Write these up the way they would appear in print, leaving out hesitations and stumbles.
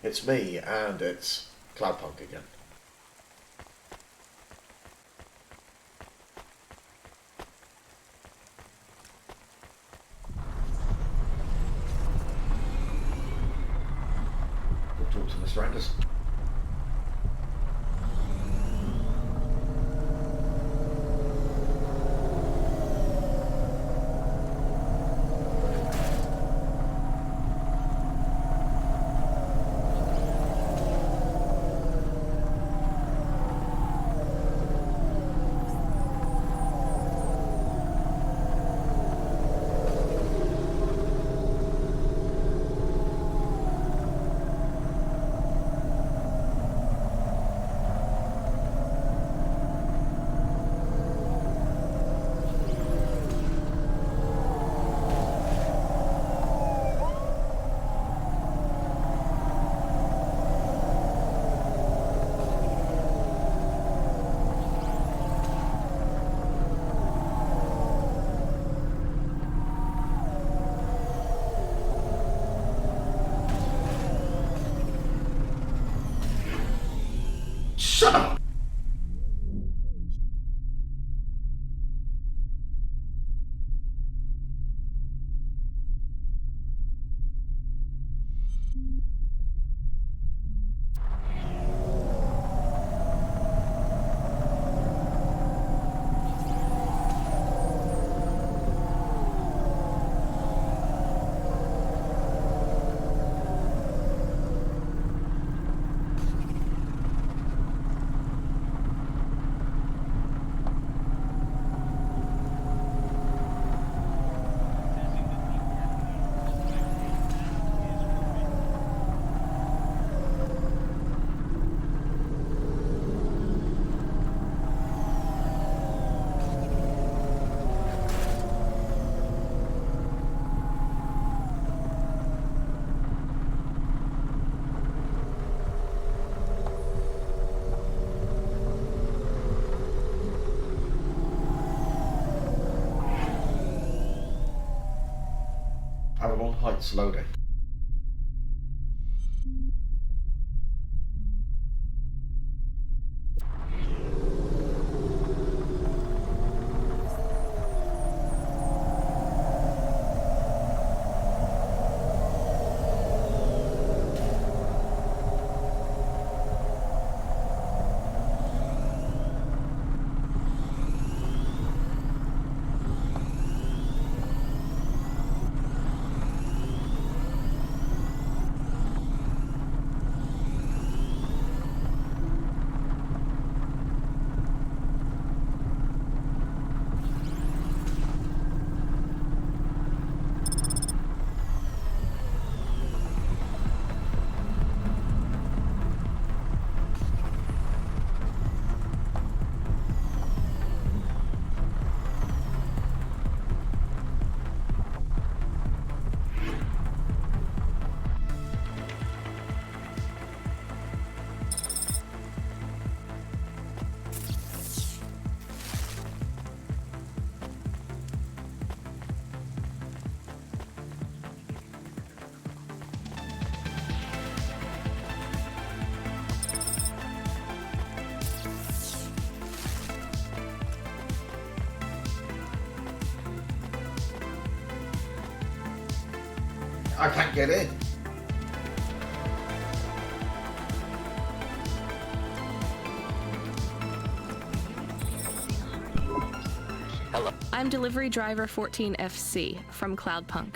It's me, and it's Cloudpunk again. We'll talk to Mr. Anderson. Shut up! Avalon Heights loading. I can't get in. Hello. I'm delivery driver 14FC from Cloudpunk.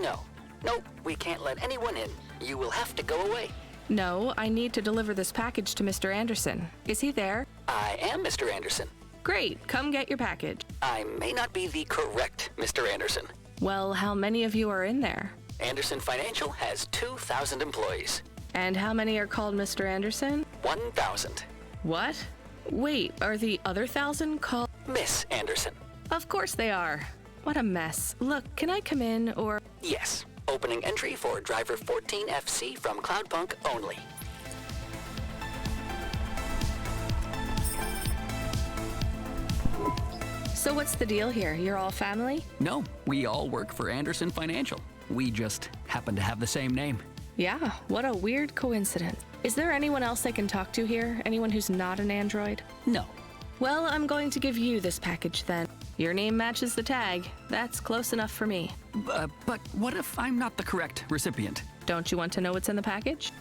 No, we can't let anyone in. You will have to go away. No, I need to deliver this package to Mr. Anderson. Is he there? I am Mr. Anderson. Great, come get your package. I may not be the correct Mr. Anderson. Well, how many of you are in there? Anderson Financial has 2,000 employees. And how many are called Mr. Anderson? 1,000. What? Wait, are the other 1,000 called Miss Anderson. Of course they are. What a mess. Look, can I come in or... Yes. Opening entry for driver 14FC from Cloudpunk only. So what's the deal here? You're all family? No, we all work for Anderson Financial. We just happen to have the same name. Yeah, what a weird coincidence. Is there anyone else I can talk to here? Anyone who's not an android? No. Well, I'm going to give you this package then. Your name matches the tag. That's close enough for me. But what if I'm not the correct recipient? Don't you want to know what's in the package?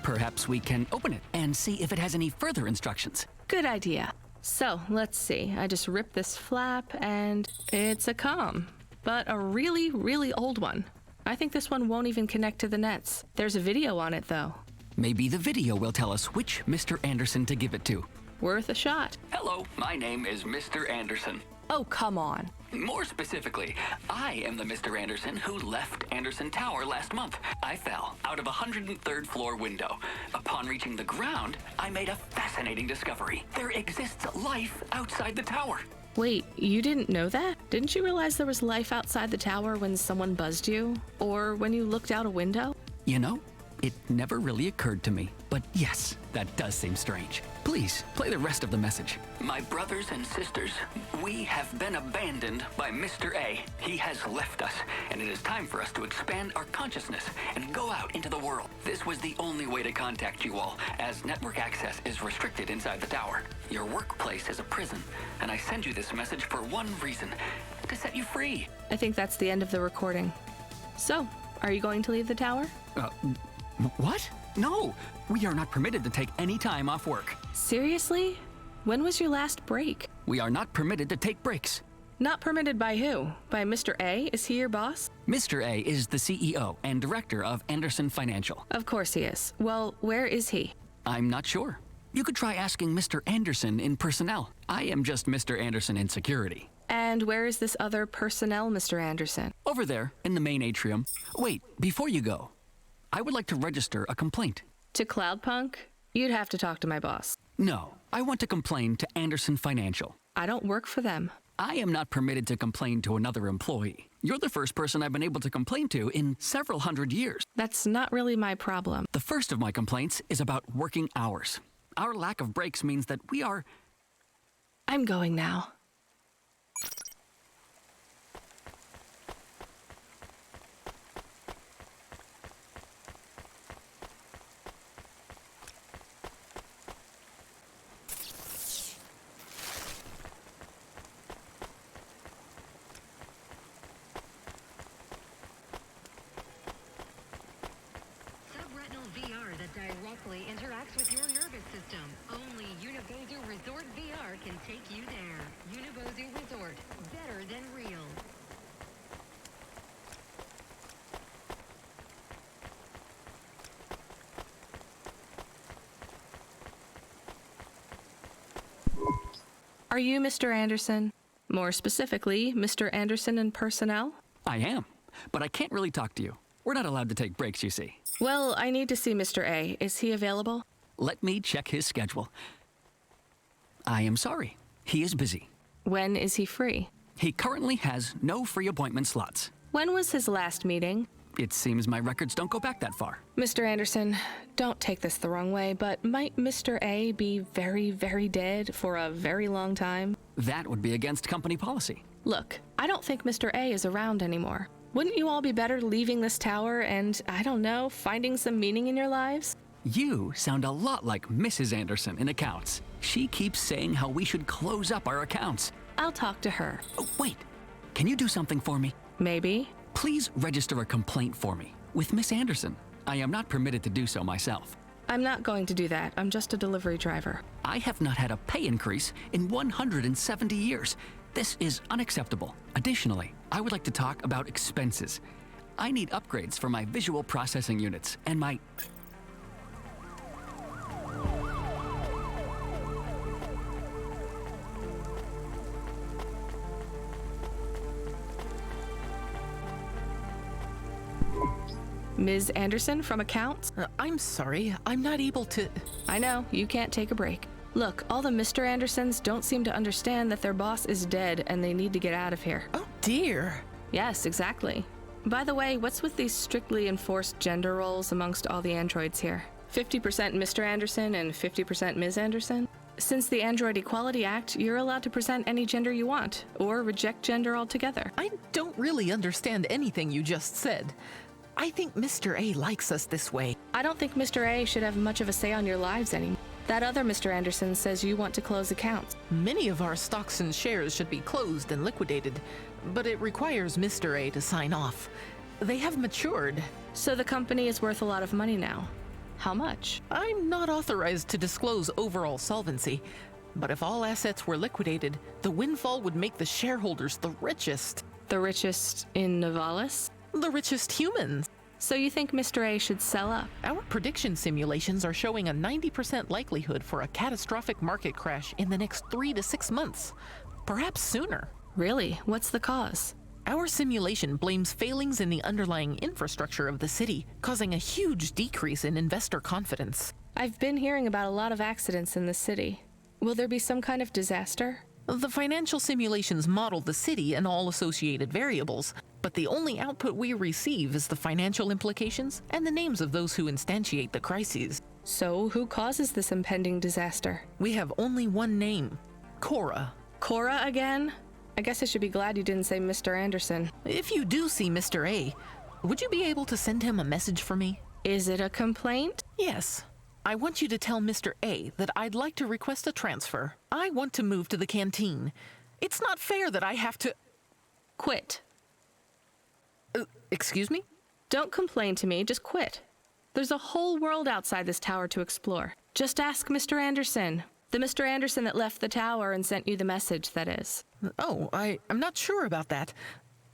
Perhaps we can open it and see if it has any further instructions. Good idea. So, let's see. I just ripped this flap and it's a comm, but a really, really old one. I think this one won't even connect to the nets. There's a video on it though. Maybe the video will tell us which Mr. Anderson to give it to. Worth a shot. Hello, my name is Mr. Anderson. Oh, come on. More specifically, I am the Mr. Anderson who left Anderson Tower last month. I fell out of a 103rd floor window. Upon reaching the ground, I made a fascinating discovery. There exists life outside the tower. Wait, you didn't know that? Didn't you realize there was life outside the tower when someone buzzed you? Or when you looked out a window? You know, it never really occurred to me. But yes, that does seem strange. Please, play the rest of the message. My brothers and sisters, we have been abandoned by Mr. A. He has left us, and it is time for us to expand our consciousness and go out into the world. This was the only way to contact you all, as network access is restricted inside the tower. Your workplace is a prison, and I send you this message for one reason, to set you free. I think that's the end of the recording. So, are you going to leave the tower? What? No, we are not permitted to take any time off work. Seriously? When was your last break? We are not permitted to take breaks. Not permitted by who? By Mr. A? Is he your boss? Mr. A is the CEO and director of Anderson Financial. Of course he is. Well, where is he? I'm not sure. You could try asking Mr. Anderson in personnel. I am just Mr. Anderson in security. And where is this other personnel, Mr. Anderson? Over there, in the main atrium. Wait, before you go, I would like to register a complaint. To Cloudpunk? You'd have to talk to my boss. No, I want to complain to Anderson Financial. I don't work for them. I am not permitted to complain to another employee. You're the first person I've been able to complain to in several hundred years. That's not really my problem. The first of my complaints is about working hours. Our lack of breaks means that we are... I'm going now. VR that directly interacts with your nervous system. Only Unibozu Resort VR can take you there. Unibozu Resort, better than real. Are you Mr. Anderson? More specifically, Mr. Anderson in personnel? I am, but I can't really talk to you. We're not allowed to take breaks, you see. Well, I need to see Mr. A. Is he available? Let me check his schedule. I am sorry. He is busy. When is he free? He currently has no free appointment slots. When was his last meeting? It seems my records don't go back that far. Mr. Anderson, don't take this the wrong way, but might Mr. A be very, very dead for a very long time? That would be against company policy. Look, I don't think Mr. A is around anymore. Wouldn't you all be better leaving this tower and, I don't know, finding some meaning in your lives? You sound a lot like Mrs. Anderson in accounts. She keeps saying how we should close up our accounts. I'll talk to her. Oh, wait. Can you do something for me? Maybe. Please register a complaint for me with Miss Anderson. I am not permitted to do so myself. I'm not going to do that. I'm just a delivery driver. I have not had a pay increase in 170 years. This is unacceptable. Additionally, I would like to talk about expenses. I need upgrades for my visual processing units and my... Ms. Anderson from accounts? I'm sorry, I'm not able to... I know, you can't take a break. Look, all the Mr. Andersons don't seem to understand that their boss is dead and they need to get out of here. Oh dear. Yes, exactly. By the way, what's with these strictly enforced gender roles amongst all the androids here? 50% Mr. Anderson and 50% Ms. Anderson? Since the Android Equality Act, you're allowed to present any gender you want, or reject gender altogether. I don't really understand anything you just said. I think Mr. A likes us this way. I don't think Mr. A should have much of a say on your lives anymore. That other Mr. Anderson says you want to close accounts. Many of our stocks and shares should be closed and liquidated, but it requires Mr. A to sign off. They have matured. So the company is worth a lot of money now. How much? I'm not authorized to disclose overall solvency, but if all assets were liquidated, the windfall would make the shareholders the richest. The richest in Novalis? The richest humans. So you think Mr. A should sell up? Our prediction simulations are showing a 90% likelihood for a catastrophic market crash in the next 3 to 6 months, perhaps sooner. Really? What's the cause? Our simulation blames failings in the underlying infrastructure of the city, causing a huge decrease in investor confidence. I've been hearing about a lot of accidents in the city. Will there be some kind of disaster? The financial simulations model the city and all associated variables, but the only output we receive is the financial implications and the names of those who instantiate the crises. So who causes this impending disaster? We have only one name, Cora. Cora again? I guess I should be glad you didn't say Mr. Anderson. If you do see Mr. A, would you be able to send him a message for me? Is it a complaint? Yes. I want you to tell Mr. A that I'd like to request a transfer. I want to move to the canteen. It's not fair that I have to... Quit. Excuse me? Don't complain to me, just quit. There's a whole world outside this tower to explore. Just ask Mr. Anderson. The Mr. Anderson that left the tower and sent you the message, that is. Oh, I'm not sure about that.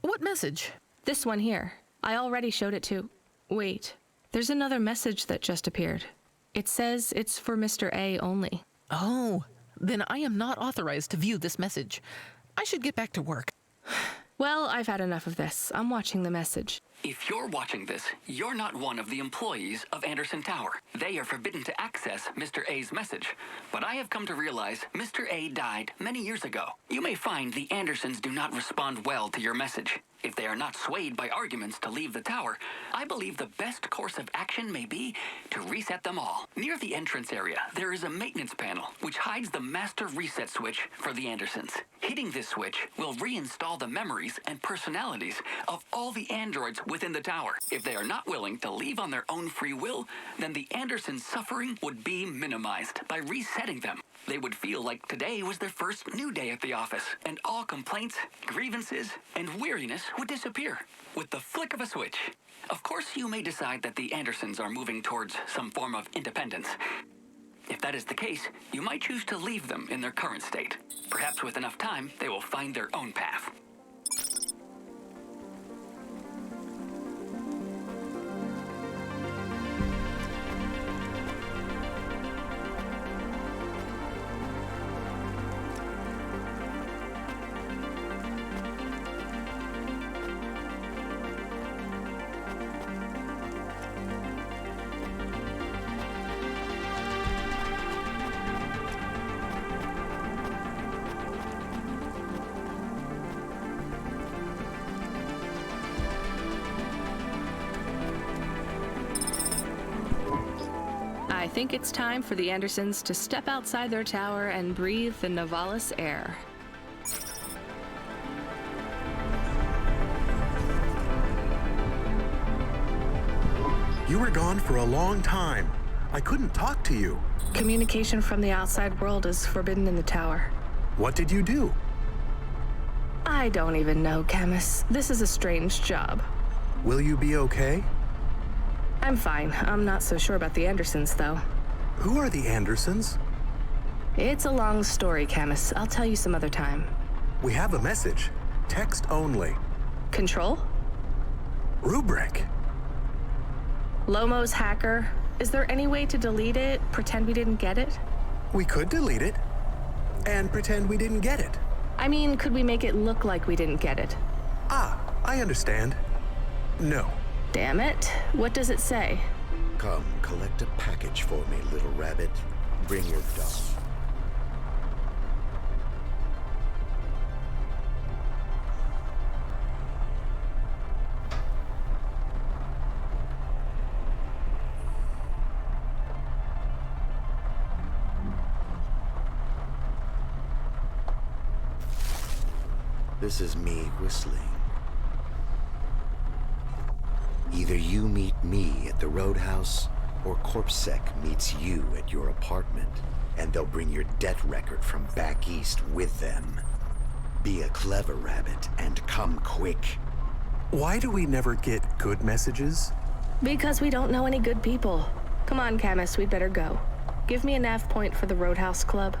What message? This one here. I already showed it to... Wait. There's another message that just appeared. It says it's for Mr. A only. Oh, then I am not authorized to view this message. I should get back to work. Well, I've had enough of this. I'm watching the message. If you're watching this, you're not one of the employees of Anderson Tower. They are forbidden to access Mr. A's message. But I have come to realize Mr. A died many years ago. You may find the Andersons do not respond well to your message. If they are not swayed by arguments to leave the tower, I believe the best course of action may be to reset them all. Near the entrance area, there is a maintenance panel which hides the master reset switch for the Andersons. Hitting this switch will reinstall the memories and personalities of all the androids within the tower. If they are not willing to leave on their own free will, then the Andersons' suffering would be minimized by resetting them. They would feel like today was their first new day at the office, and all complaints, grievances, and weariness would disappear with the flick of a switch. Of course, you may decide that the Andersons are moving towards some form of independence. If that is the case, you might choose to leave them in their current state. Perhaps with enough time, they will find their own path. I think it's time for the Andersons to step outside their tower and breathe the Novalis air. You were gone for a long time. I couldn't talk to you. Communication from the outside world is forbidden in the tower. What did you do? I don't even know, Camus. This is a strange job. Will you be okay? I'm fine. I'm not so sure about the Andersons, though. Who are the Andersons? It's a long story, Camus. I'll tell you some other time. We have a message. Text only. Control? Rubric. Lomo's hacker. Is there any way to delete it? Pretend we didn't get it? We could delete it. And pretend we didn't get it. I mean, could we make it look like we didn't get it? Ah, I understand. No. Damn it. What does it say? Come, collect a package for me, little rabbit. Bring your dog. This is me whistling. Either you meet me at the roadhouse, or CorpSec meets you at your apartment, and they'll bring your debt record from back east with them. Be a clever rabbit and come quick. Why do we never get good messages? Because we don't know any good people. Come on, Camus, we'd better go. Give me a nav point for the Roadhouse Club.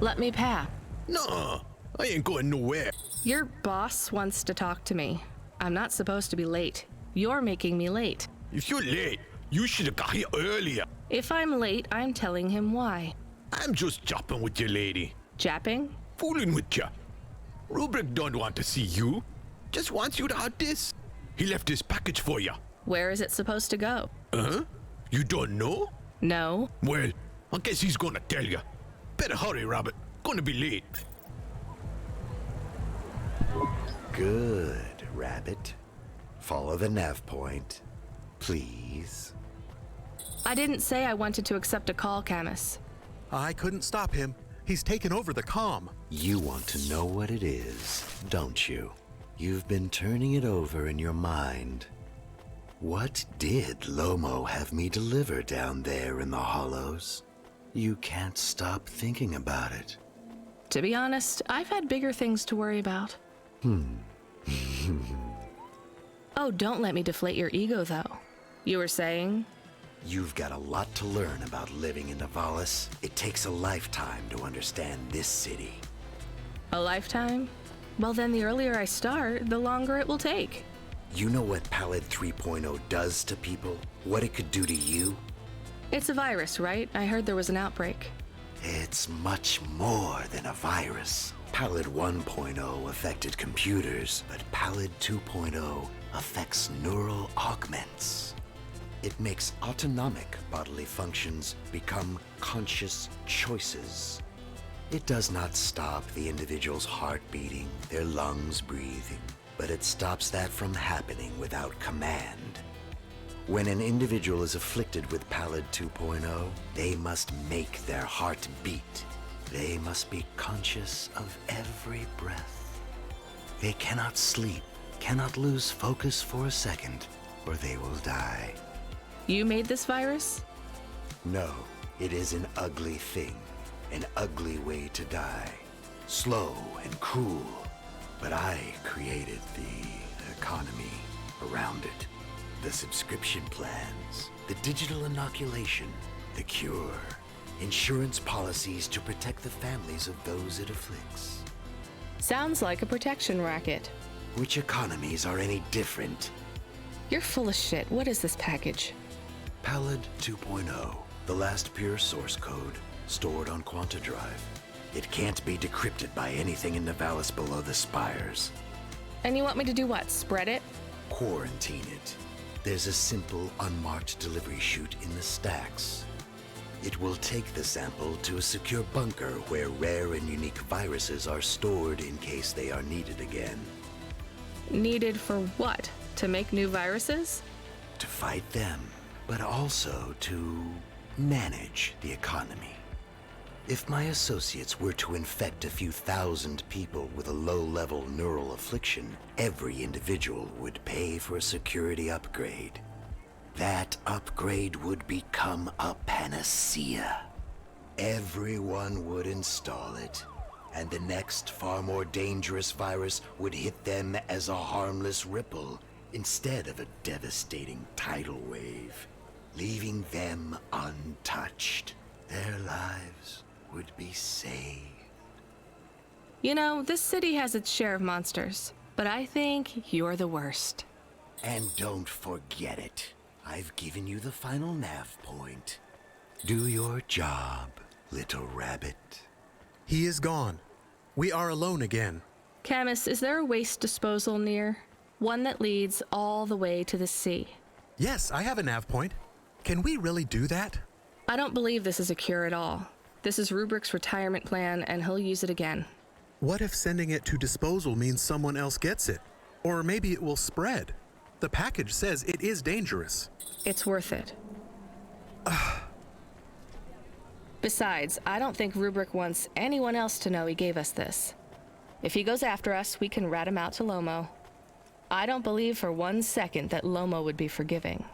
Let me pass. No, I ain't going nowhere. Your boss wants to talk to me. I'm not supposed to be late. You're making me late. If you're late, you should have got here earlier. If I'm late, I'm telling him why. I'm just japping with you, lady. Japping? Fooling with you. Rubric don't want to see you. Just wants you to have this. He left this package for you. Where is it supposed to go? Huh? You don't know? No. Well, I guess he's gonna tell you. Better hurry, Rabbit. Gonna be late. Good, Rabbit. Follow the nav point, please. I didn't say I wanted to accept a call, Camus. I couldn't stop him. He's taken over the comm. You want to know what it is, don't you? You've been turning it over in your mind. What did Lomo have me deliver down there in the hollows? You can't stop thinking about it. To be honest, I've had bigger things to worry about. Oh, don't let me deflate your ego, though. You were saying? You've got a lot to learn about living in Nivalis. It takes a lifetime to understand this city. A lifetime? Well, then the earlier I start, the longer it will take. You know what Pallid 3.0 does to people? What it could do to you? It's a virus, right? I heard there was an outbreak. It's much more than a virus. Pallid 1.0 affected computers, but Pallid 2.0 affects neural augments. It makes autonomic bodily functions become conscious choices. It does not stop the individual's heart beating, their lungs breathing, but it stops that from happening without command. When an individual is afflicted with Pallid 2.0, they must make their heart beat. They must be conscious of every breath. They cannot sleep, cannot lose focus for a second, or they will die. You made this virus? No, it is an ugly thing, an ugly way to die. Slow and cruel, but I created the economy around it. The subscription plans, the digital inoculation, the cure, insurance policies to protect the families of those it afflicts. Sounds like a protection racket. Which economies are any different? You're full of shit. What is this package? Pallid 2.0, the last pure source code, stored on Quanta Drive. It can't be decrypted by anything in Nivalis below the spires. And you want me to do what? Spread it? Quarantine it. There's a simple, unmarked delivery chute in the stacks. It will take the sample to a secure bunker where rare and unique viruses are stored in case they are needed again. Needed for what? To make new viruses? To fight them, but also to manage the economy. If my associates were to infect a few thousand people with a low-level neural affliction, every individual would pay for a security upgrade. That upgrade would become a panacea. Everyone would install it, and the next far more dangerous virus would hit them as a harmless ripple instead of a devastating tidal wave, leaving them untouched. Their lives would be saved. You know, this city has its share of monsters, but I think you're the worst. And don't forget it. I've given you the final nav point. Do your job, little rabbit. He is gone. We are alone again. Camus, is there a waste disposal near? One that leads all the way to the sea. Yes, I have a nav point. Can we really do that? I don't believe this is a cure at all. This is Rubrick's retirement plan, and he'll use it again. What if sending it to disposal means someone else gets it? Or maybe it will spread. The package says it is dangerous. It's worth it. Besides, I don't think Rubrick wants anyone else to know he gave us this. If he goes after us, we can rat him out to Lomo. I don't believe for 1 second that Lomo would be forgiving.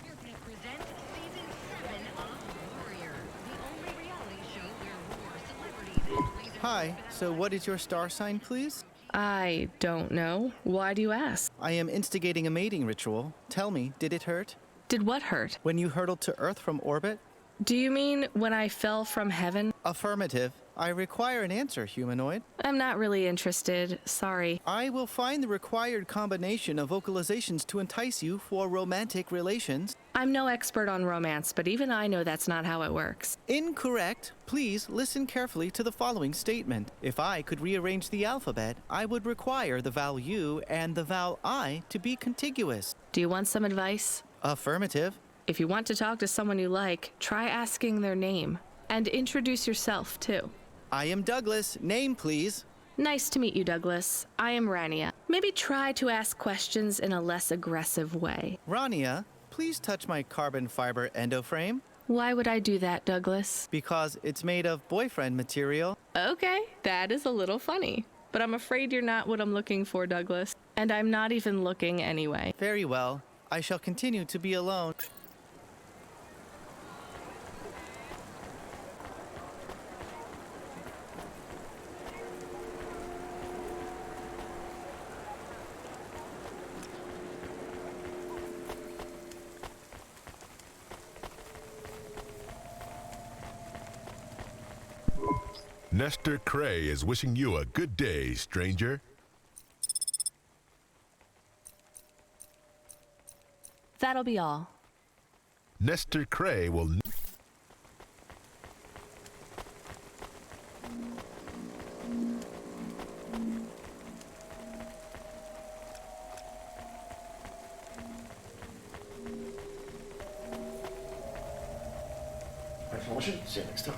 Here we present Season 7 of Warrior, the only reality show where war celebrities and laser... Hi, so what is your star sign, please? I don't know. Why do you ask? I am instigating a mating ritual. Tell me, did it hurt? Did what hurt? When you hurtled to Earth from orbit? Do you mean when I fell from heaven? Affirmative. I require an answer, humanoid. I'm not really interested. Sorry. I will find the required combination of vocalizations to entice you for romantic relations. I'm no expert on romance, but even I know that's not how it works. Incorrect. Please listen carefully to the following statement. If I could rearrange the alphabet, I would require the vowel U and the vowel I to be contiguous. Do you want some advice? Affirmative. If you want to talk to someone you like, try asking their name. And introduce yourself, too. I am Douglas. Name, please. Nice to meet you, Douglas. I am Rania. Maybe try to ask questions in a less aggressive way. Rania, please touch my carbon fiber endoframe. Why would I do that, Douglas? Because it's made of boyfriend material. Okay, that is a little funny. But I'm afraid you're not what I'm looking for, Douglas. And I'm not even looking anyway. Very well. I shall continue to be alone. Nestor Cray is wishing you a good day, stranger. That'll be all. Nestor Cray will... Thanks for watching. See you next time.